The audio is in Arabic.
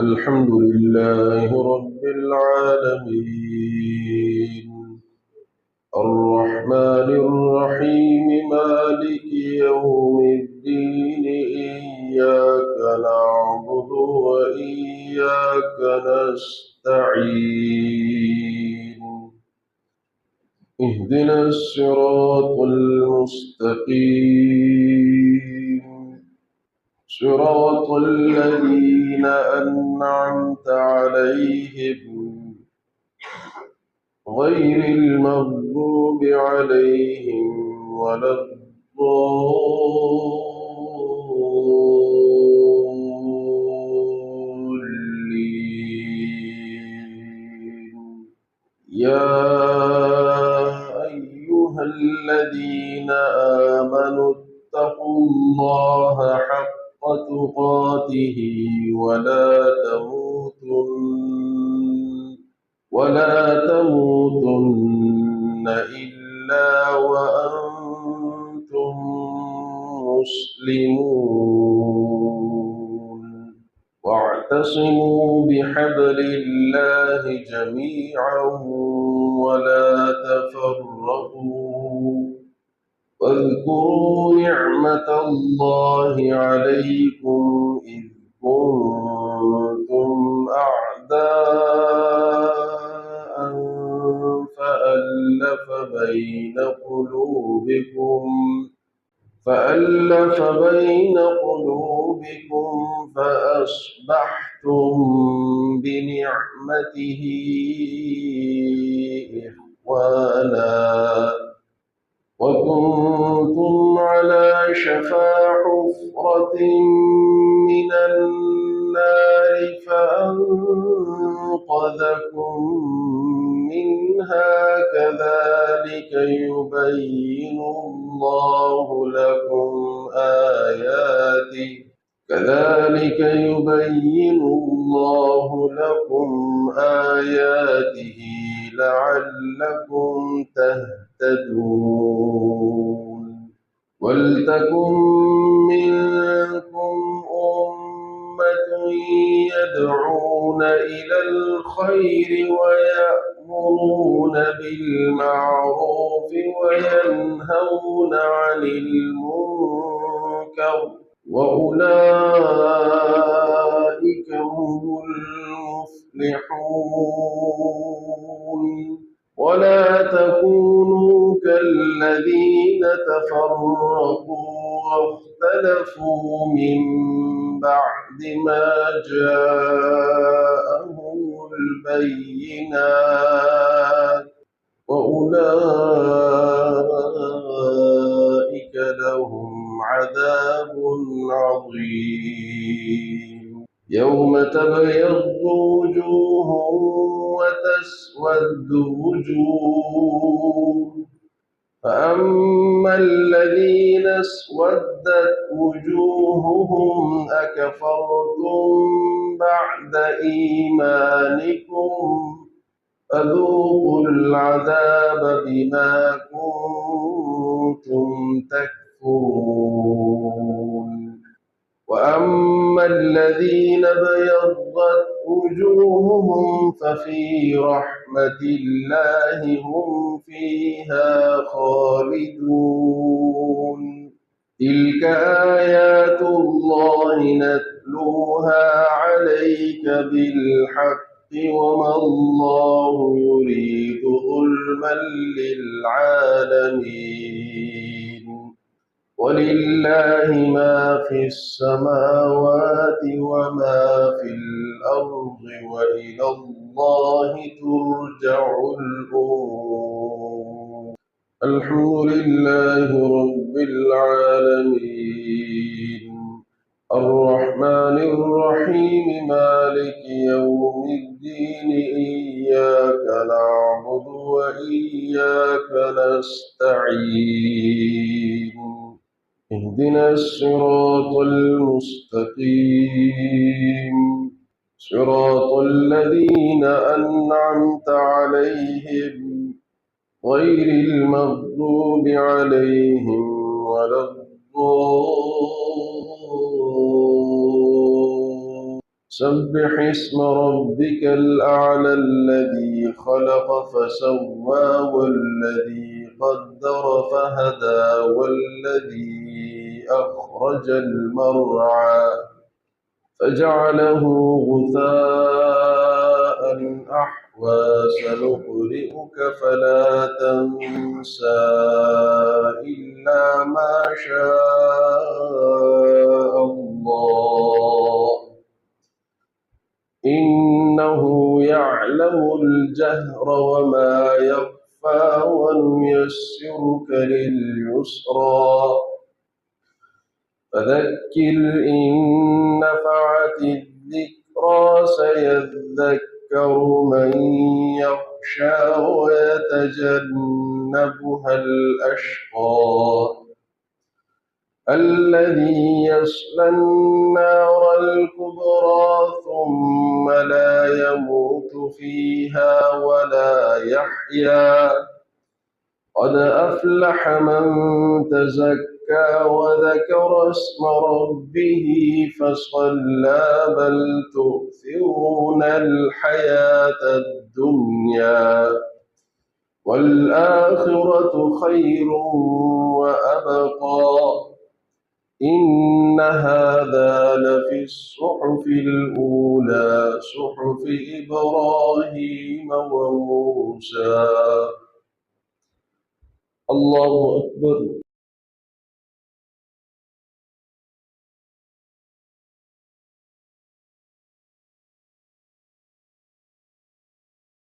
الحمد لله رب العالمين الرحمن الرحيم مالك يوم الدين إياك نعبد وإياك نستعين اهدنا الصراط المستقيم صراط الذين أنعمت عليهم غير المغضوب عليهم ولا الضالين يا أيها الذين آمنوا اتقوا الله حق تقاته ولا تموتن إلا وأنتم مسلمون واعتصموا بحبل الله جميعا ولا تفرقوا واذكروا نعمة الله عليكم إذ كنتم أعداء فألف بين قلوبكم فأصبحتم بنعمته إخوانا وكنتم على شفا حفرة من النار فأنقذكم منها كذلك يبين الله لكم آياته لعلكم تهتدون ولتكن منكم أمة يدعون إلى الخير ويأمرون بالمعروف وينهون عن المنكر وأولئك هم المفلحون ولا تكونوا كالذين تفرقوا واختلفوا من بعد ما جاءهم البينات وأولئك لهم عذاب عظيم يوم تبيض وجوه وتسود وجوه فأما الذين اسودت وجوههم أكفرتم بعد إيمانكم فذوقوا العذاب بما كنتم تكفرون وأما الذين ابيضت وجوههم ففي رحمة الله هم فيها خالدون تلك آيات الله نتلوها عليك بالحق وما الله يريد ظلما للعالمين ولله ما في السماوات وما في الأرض وإلى الله ترجع الأمور الحمد لله رب العالمين الرحمن الرحيم مالك يوم الدين إياك نعبد وإياك نستعين اهدنا الصراط المستقيم صراط الذين أنعمت عليهم غير المغضوب عليهم ولا الضالين سبح اسم ربك الأعلى الذي خلق فسوى والذي قدر فهدى والذي أخرج المرعى فجعله غثاء أحوى سنقرئك فلا تنسى إلا ما شاء الله إنه يعلم الجهر وما يخفى ونيسرك لليسرى فذكر إن نفعت الذكرى سيذكر من يخشى ويتجنبها الأشقى الذي يصلى النار الكبرى ثم لا يموت فيها ولا يحيا قد أفلح من تزكى وذكر اسم ربه فصلى بل تؤثرون الحياة الدنيا والآخرة خير وأبقى إن هذا لفي الصحف الأولى صحف إبراهيم وموسى الله أكبر.